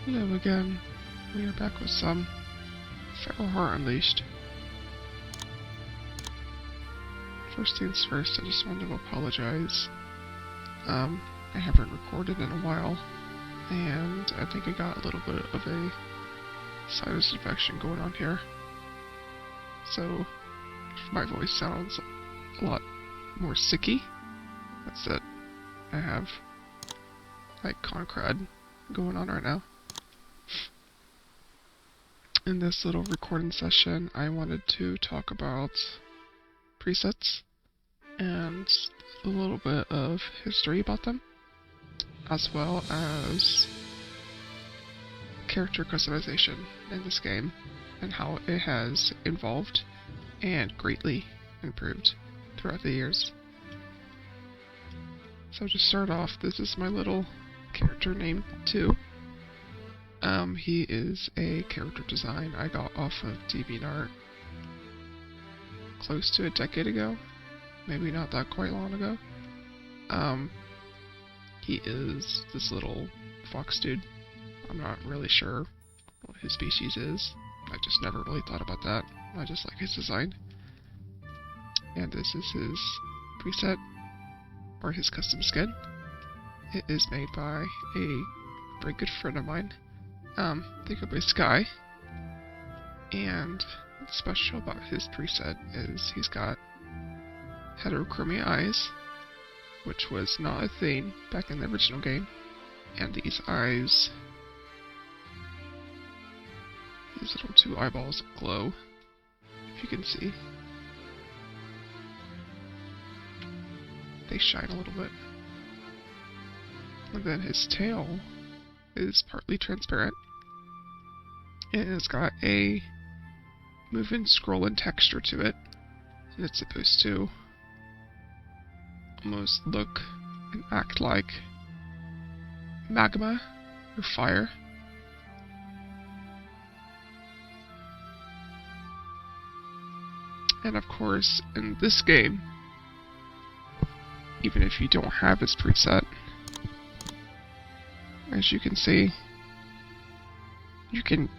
Hello again. We are back with some FeralHeart Unleashed. First things first, I just wanted to apologize. I haven't recorded in a while, and I think I got a little bit of a sinus infection going on here. So, my voice sounds a lot more sicky. That's it. I have, like, concrud going on right now. In this little recording session, I wanted to talk about presets and a little bit of history about them, as well as character customization in this game and how it has evolved and greatly improved throughout the years. So to start off, this is my little character named 2. He is a character design I got off of DeviantArt close to a decade ago, maybe not that quite long ago. He is this little fox dude. I'm not really sure what his species is. I just never really thought about that. I just like his design. And this is his preset, or his custom skin. It is made by a very good friend of mine. They go by Sky, and what's special about his preset is he's got heterochromia eyes, which was not a thing back in the original game, and these eyes, these little 2 eyeballs glow, if you can see. They shine a little bit. And then his tail is partly transparent, and it's got a move and scroll and texture to it, and it's supposed to almost look and act like magma or fire. And of course, in this game, even if you don't have his preset, as you can see, you can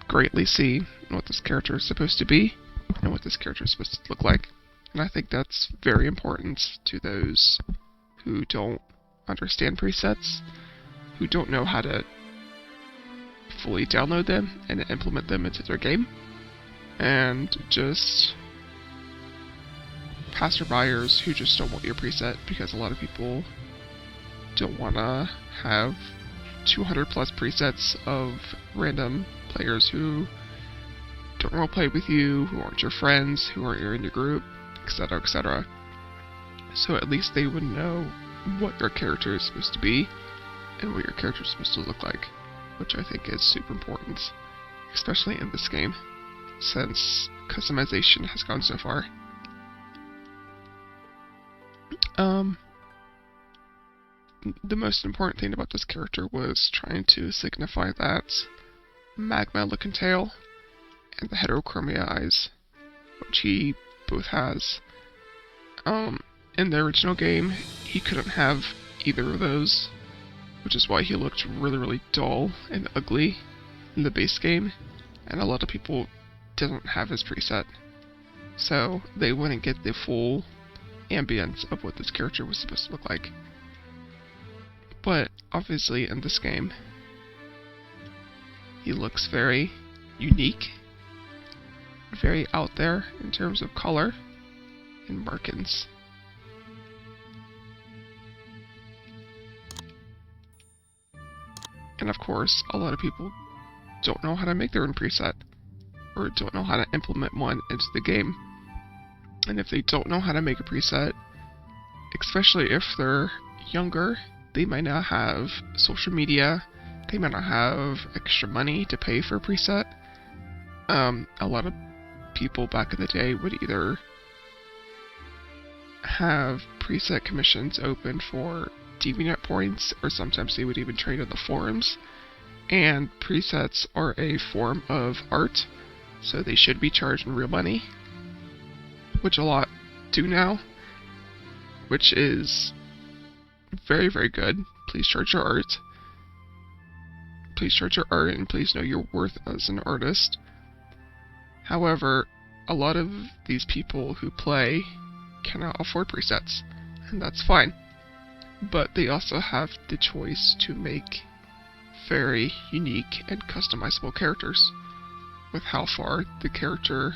greatly see what this character is supposed to be and what this character is supposed to look like. And I think that's very important to those who don't understand presets, who don't know how to fully download them and implement them into their game, and just passerbyers who just don't want your preset, because a lot of people don't want to have 200 plus presets of random players who don't want to play with you, who aren't your friends, who aren't in your group, etc., etc. So at least they would know what your character is supposed to be and what your character is supposed to look like, which I think is super important, especially in this game, since customization has gone so far. The most important thing about this character was trying to signify that magma look and tail and the heterochromia eyes, which he both has. In the original game, he couldn't have either of those, which is why he looked really, really dull and ugly in the base game, and a lot of people didn't have his preset, so they wouldn't get the full ambience of what this character was supposed to look like. But obviously in this game, he looks very unique, very out there in terms of color and markings. And of course, a lot of people don't know how to make their own preset, or don't know how to implement one into the game. And if they don't know how to make a preset, especially if they're younger, they might not have social media, they might not have extra money to pay for a preset. A lot of people back in the day would either have preset commissions open for DeviantArt points, or sometimes they would even trade on the forums. And presets are a form of art, so they should be charged in real money, which a lot do now, which is very, very good. Please charge your art. please charge your art, and please know your worth as an artist. However, a lot of these people who play cannot afford presets, and that's fine. But they also have the choice to make very unique and customizable characters with how far the character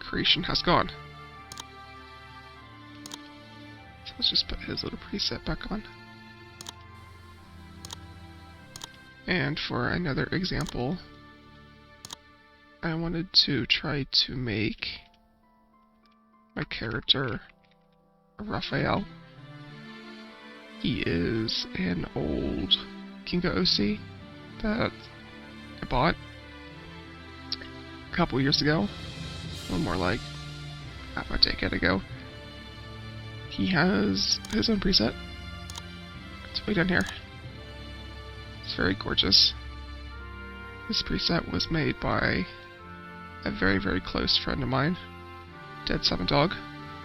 creation has gone. So let's just put his little preset back on. And for another example, I wanted to try to make my character Raphael. He is an old Kinga OC that I bought a couple years ago, a little more like half a decade ago. He has his own preset. It's way down here. It's very gorgeous. This preset was made by a very, very close friend of mine, Dead 7 Dog.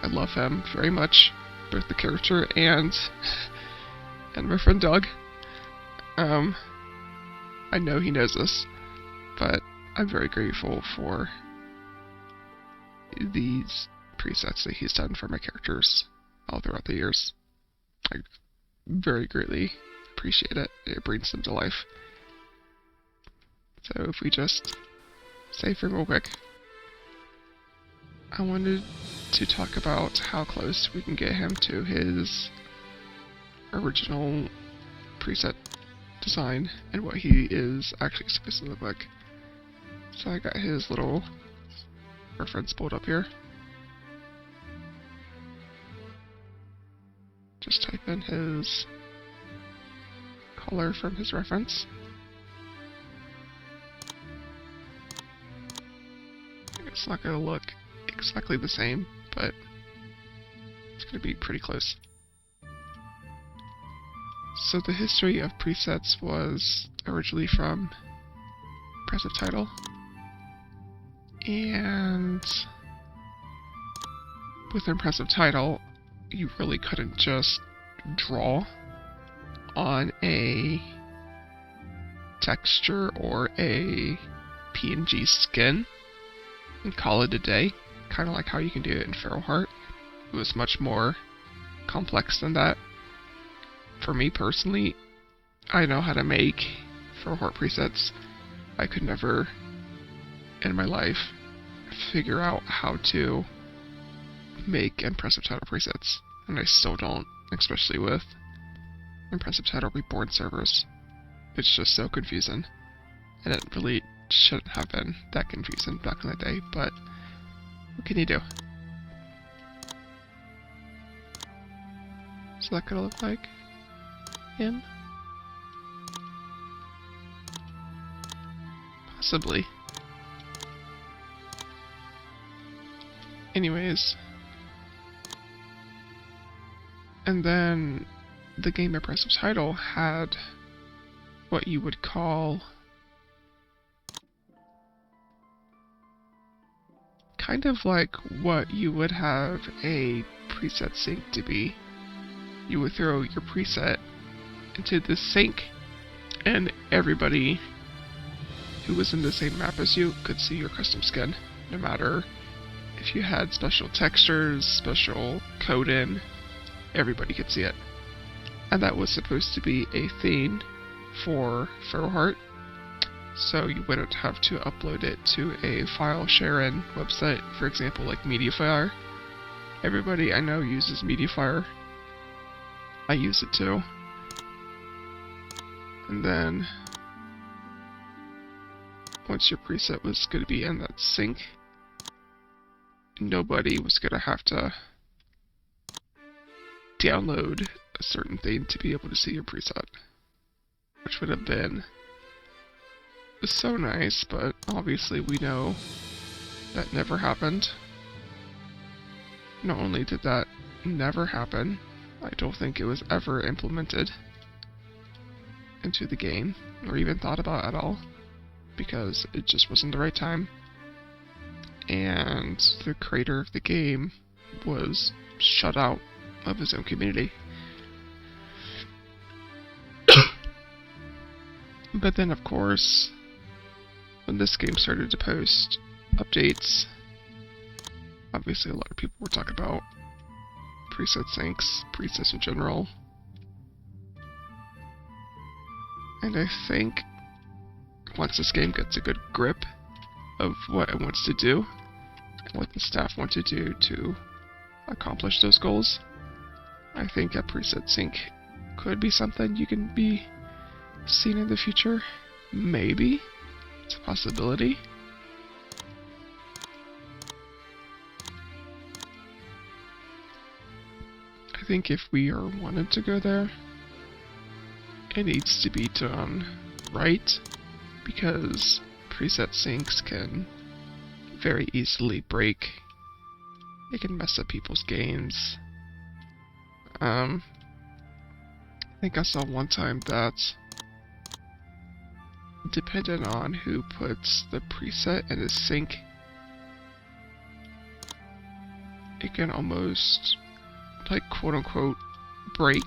I love him very much, both the character and my friend Dog. I know he knows this, but I'm very grateful for these presets that he's done for my characters all throughout the years. I very greatly appreciate it. It brings them to life. So if we just save him real quick, I wanted to talk about how close we can get him to his original preset design and what he is actually supposed to look like. So I got his little reference pulled up here. Just type in his color from his reference. It's not going to look exactly the same, but it's going to be pretty close. So the history of presets was originally from Impressive Title, and with Impressive Title, you really couldn't just draw on a texture or a PNG skin and call it a day, kind of like how you can do it in FeralHeart. It was much more complex than that. For me personally, I know how to make FeralHeart presets. I could never in my life figure out how to make Impressive Title presets, and I still don't, especially with Impressive Title Reborn servers. It's just so confusing, and it really shouldn't have been that confusing back in the day, but what can you do? So that could look like him? Possibly. Anyways. And then the game Impressive Title had what you would call kind of like what you would have a preset sink to be. You would throw your preset into this sink, and everybody who was in the same map as you could see your custom skin, no matter if you had special textures, special code-in, everybody could see it. And that was supposed to be a theme for FeralHeart, so you wouldn't have to upload it to a file sharing website, for example like Mediafire. Everybody I know uses Mediafire. I use it too. And then once your preset was going to be in that sink, nobody was going to have to download a certain thing to be able to see your preset, which would have been so nice, but obviously we know that never happened. Not only did that never happen, I don't think it was ever implemented into the game, or even thought about at all, because it just wasn't the right time, and the creator of the game was shut out of his own community. But then, of course, when this game started to post updates, obviously a lot of people were talking about preset syncs, presets in general. And I think once this game gets a good grip of what it wants to do, and what the staff want to do to accomplish those goals, I think a preset sync could be something you can be seen in the future. Maybe. It's a possibility. I think if we are wanted to go there, it needs to be done right, because preset syncs can very easily break. It can mess up people's games. I think I saw one time that, depending on who puts the preset in a sync, it can almost, like, quote-unquote, break,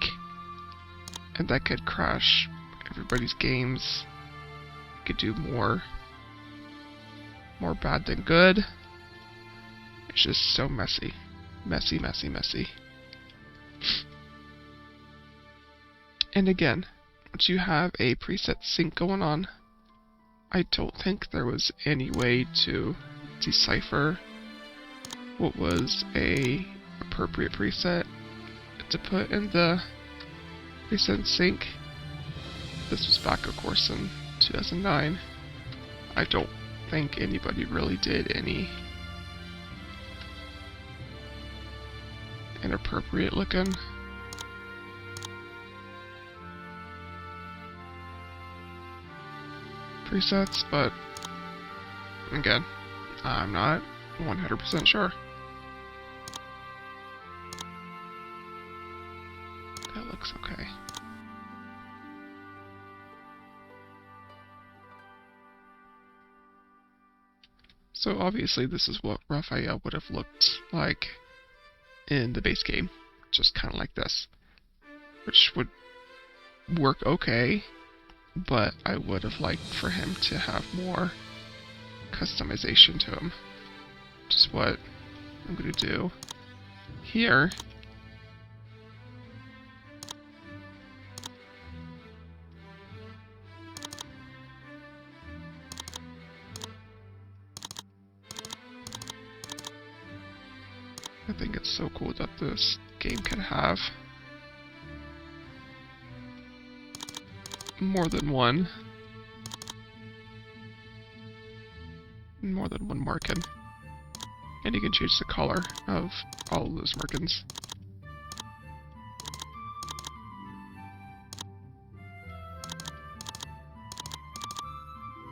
and that could crash everybody's games. It could do more bad than good. It's just so messy. Messy, messy, messy. And again, once you have a preset sync going on, I don't think there was any way to decipher what was a appropriate preset to put in the preset sync. This was back, of course, in 2009. I don't think anybody really did any inappropriate looking presets, but again, I'm not 100% sure. That looks okay. So obviously this is what Raphael would have looked like in the base game, just kind of like this, which would work okay, but I would have liked for him to have more customization to him, which is what I'm going to do here. I think it's so cool that this game can have more than one marking, and you can change the color of all of those markings.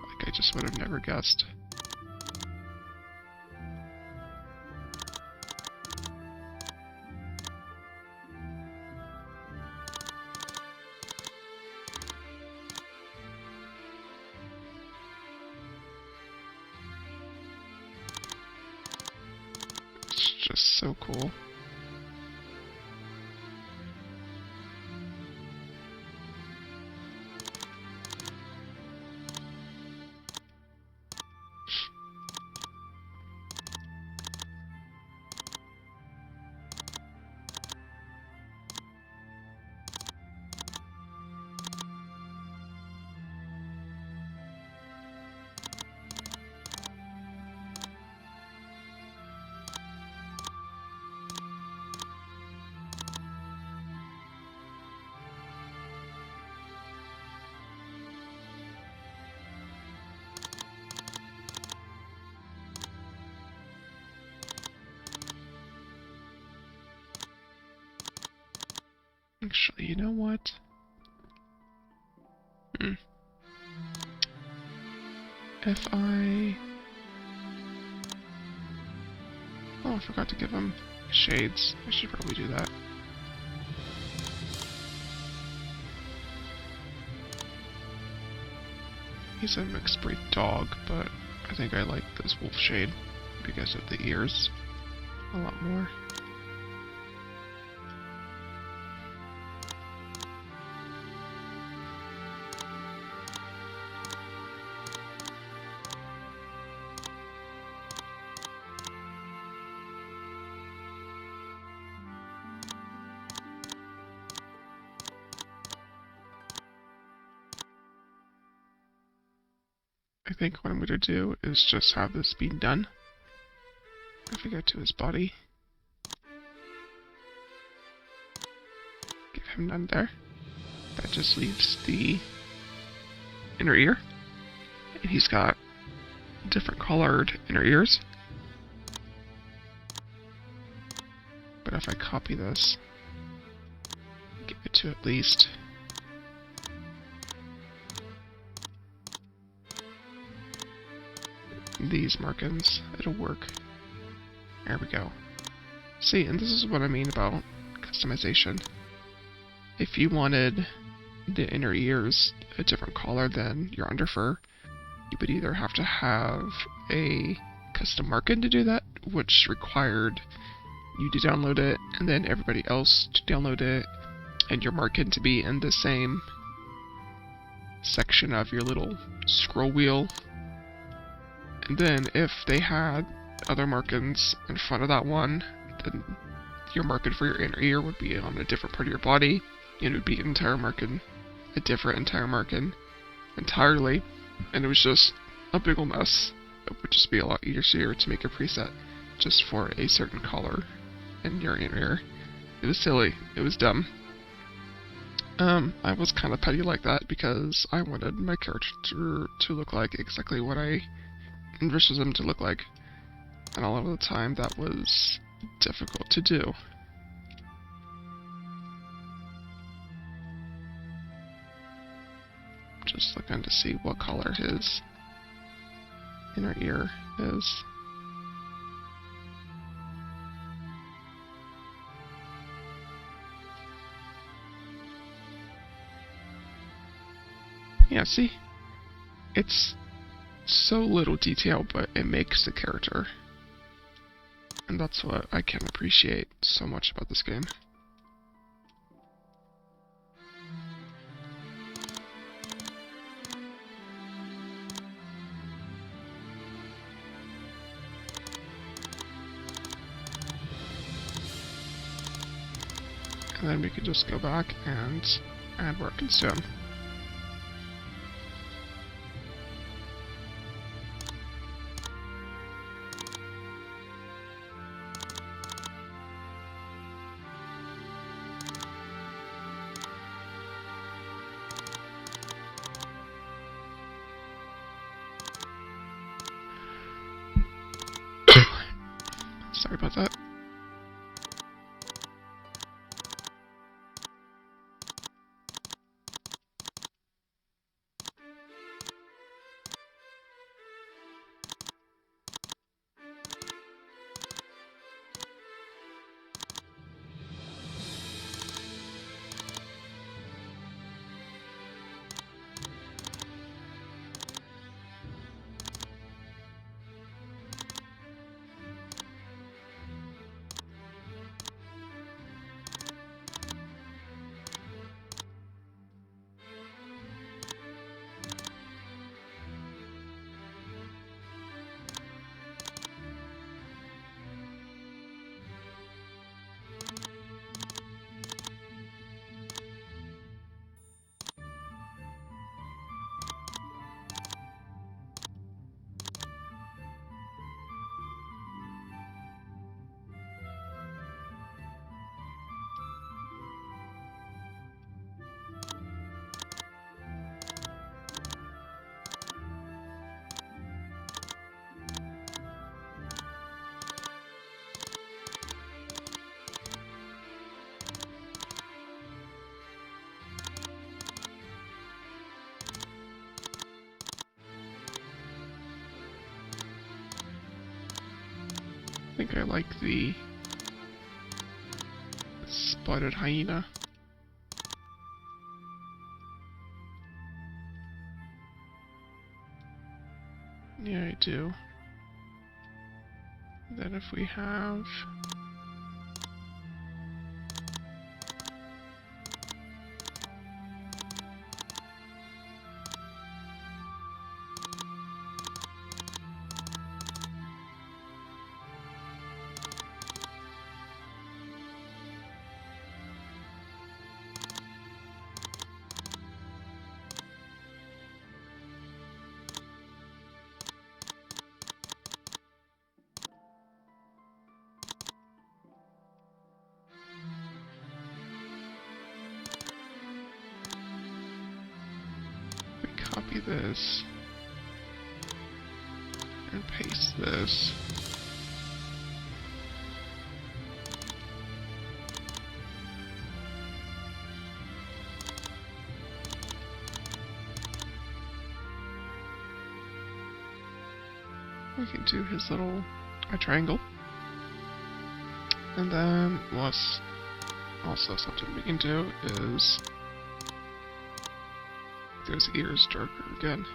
Like I just would have never guessed. Just so cool. Actually, you know what? If I... Oh, I forgot to give him shades. I should probably do that. He's a mixed breed dog, but I think I like this wolf shade because of the ears a lot more. I think what I'm going to do is just have this be done. If we go to his body, give him none there. That just leaves the inner ear. And he's got different colored inner ears. But if I copy this, give it to at least these markings, it'll work. There we go. See, and this is what I mean about customization. If you wanted the inner ears a different color than your underfur, you would either have to have a custom marking to do that, which required you to download it, and then everybody else to download it, and your marking to be in the same section of your little scroll wheel. And then if they had other markings in front of that one, then your marking for your inner ear would be on a different part of your body, and it would be an entire marking, a different entire marking entirely, and it was just a big ol' mess. It would just be a lot easier to make a preset just for a certain color in your inner ear. It was silly. It was dumb. I was kind of petty like that because I wanted my character to look like exactly what I envisioned them to look like, and a lot of the time that was difficult to do. Just looking to see what color his inner ear is. Yeah, see? It's so little detail, but it makes the character. And that's what I can appreciate so much about this game. And then we can just go back and add work and stone. Sorry about that. I think I like the spotted hyena. Yeah, I do. Then if we have copy this and paste this. We can do his little triangle. And then what's also something we can do is those ears darker again.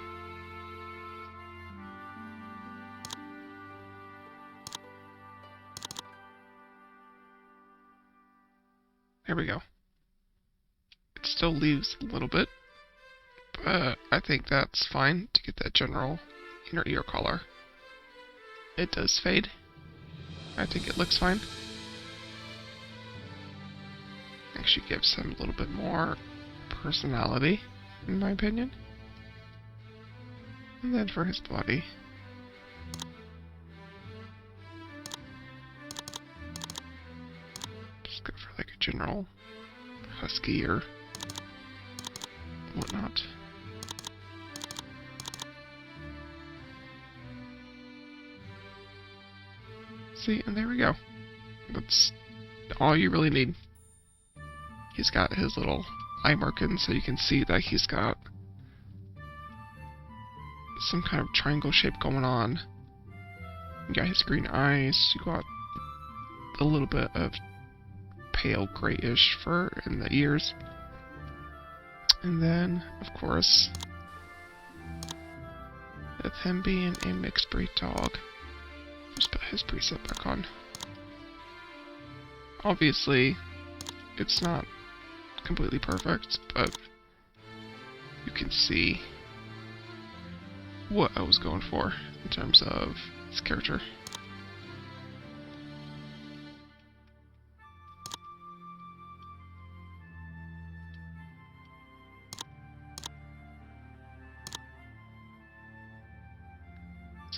There we go. It still leaves a little bit, but I think that's fine to get that general inner ear color. It does fade. I think it looks fine. Actually gives him a little bit more personality, in my opinion. And then for his body, just go for like a general husky or whatnot. See, and there we go. That's all you really need. He's got his little eye markings, so you can see that he's got some kind of triangle shape going on. You got his green eyes, you got a little bit of pale grayish fur in the ears. And then, of course, with him being a mixed breed dog, just put his preset back on. Obviously, it's not completely perfect, but you can see what I was going for in terms of his character.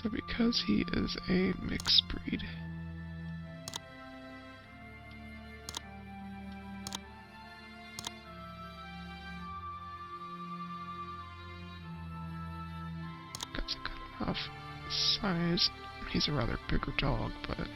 So because he is a mixed breed, got some good enough size. He's a rather bigger dog, but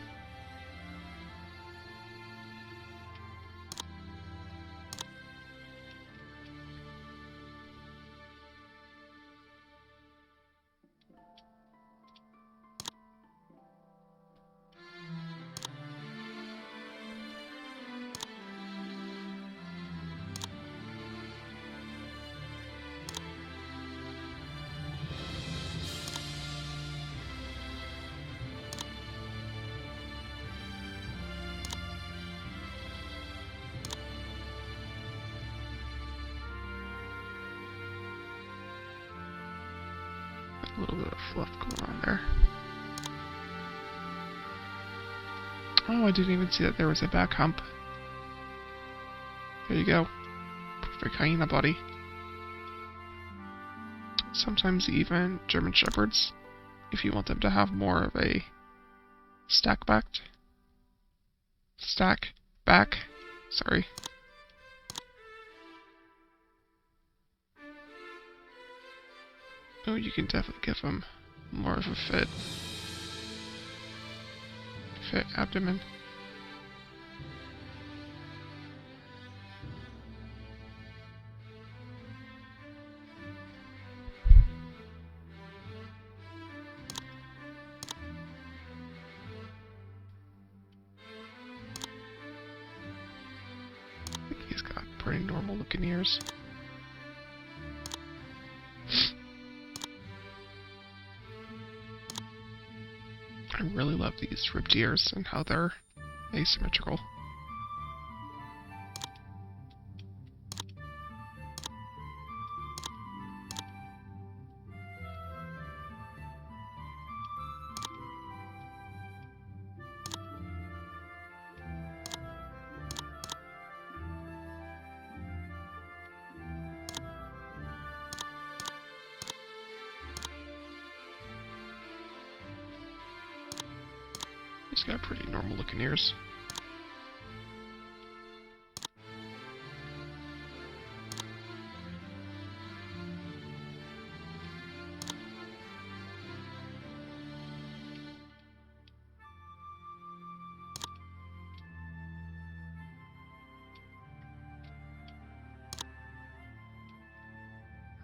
a little bit of fluff going on there. Oh, I didn't even see that there was a back hump. There you go. Perfect hyena body. Sometimes even German Shepherds, if you want them to have more of a stack back. Sorry. Oh, you can definitely give them more of a fit abdomen. I think he's got pretty normal looking ears. I really love these ripped ears and how they're asymmetrical. He's got pretty normal looking ears.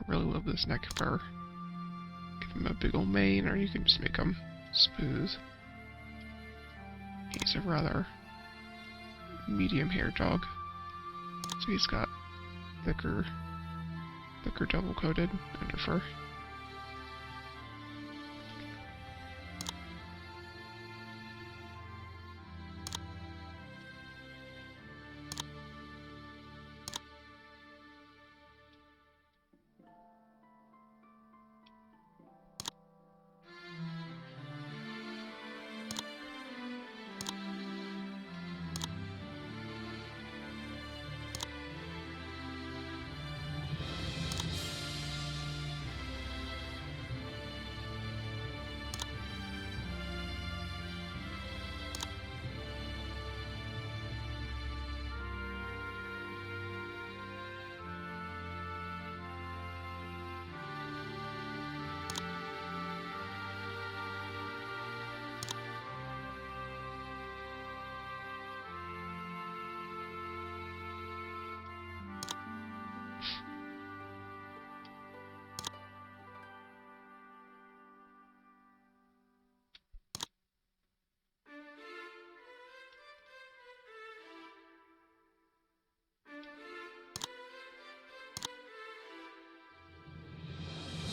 really love this neck fur. Give him a big old mane, or you can just make him smooth. He's a rather medium hair dog. So he's got thicker double-coated under fur.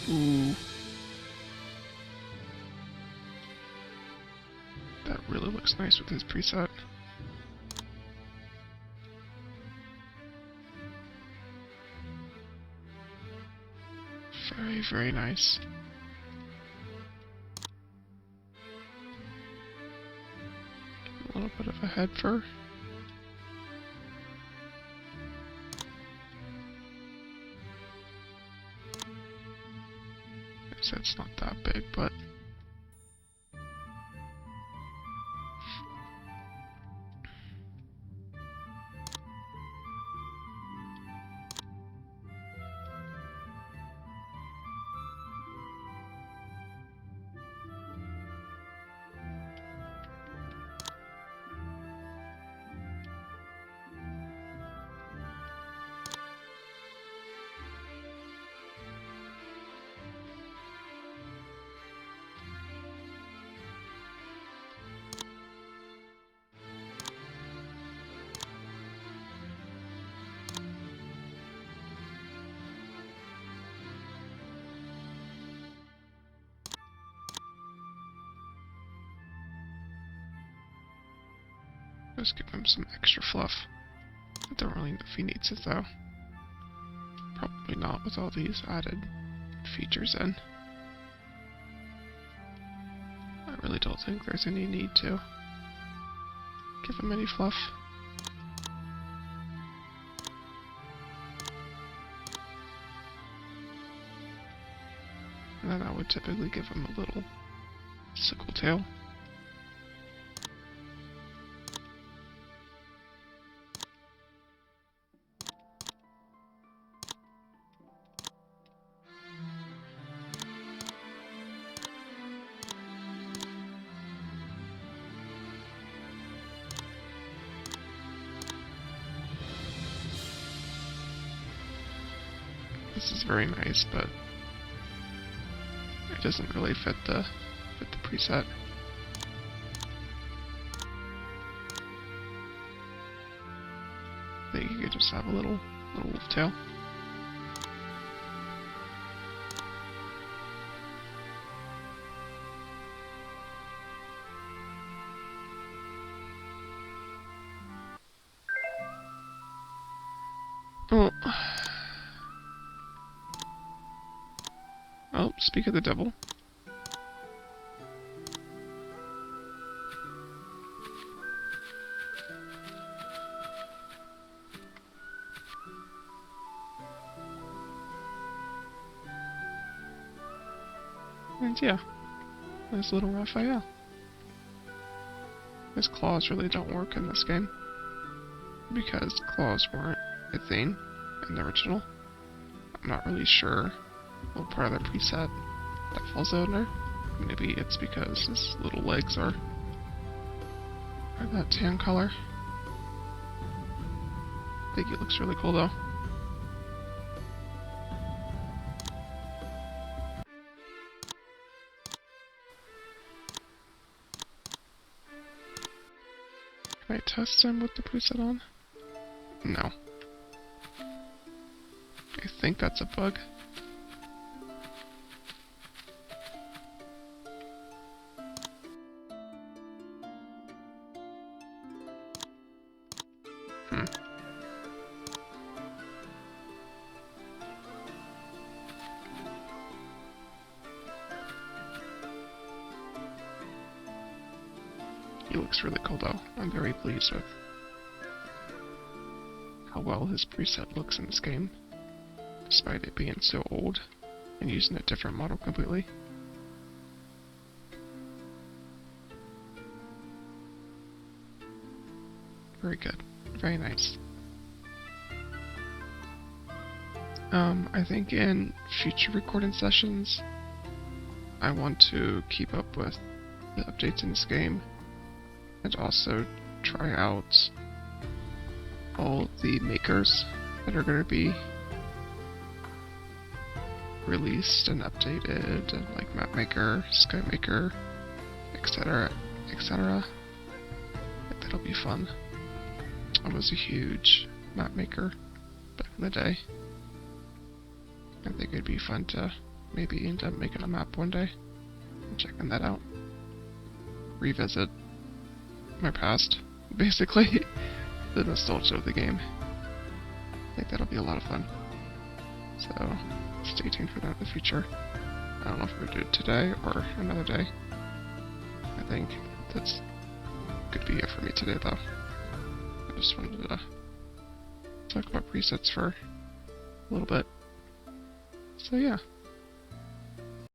Ooh. That really looks nice with his preset. Very, very nice. A little bit of a head fur. So it's not that big, but just give him some extra fluff. I don't really know if he needs it though. Probably not with all these added features in. I really don't think there's any need to give him any fluff. And then I would typically give him a little sickle tail. This is very nice, but it doesn't really fit the preset. I think you could just have a little wolf tail. Oh, speak of the devil. And yeah, there's little Raphael. His claws really don't work in this game, because claws weren't a thing in the original. I'm not really sure what part of the preset that falls under. Maybe it's because his little legs are that tan color. I think it looks really cool though. Can I test him with the preset on? No. I think that's a bug. He looks really cool though. I'm very pleased with how well his preset looks in this game, despite it being so old and using a different model completely. Very good. Very nice. I think in future recording sessions, I want to keep up with the updates in this game, and also try out all the makers that are going to be released and updated, and like Map Maker, Sky Maker, etc., etc. I think that'll be fun. I was a huge map maker back in the day. I think it'd be fun to maybe end up making a map one day and checking that out. Revisit my past, basically. The nostalgia of the game. I think that'll be a lot of fun. So, stay tuned for that in the future. I don't know if we're going to do it today or another day. I think that's could be it for me today, though. I just wanted to talk about presets for a little bit. So yeah.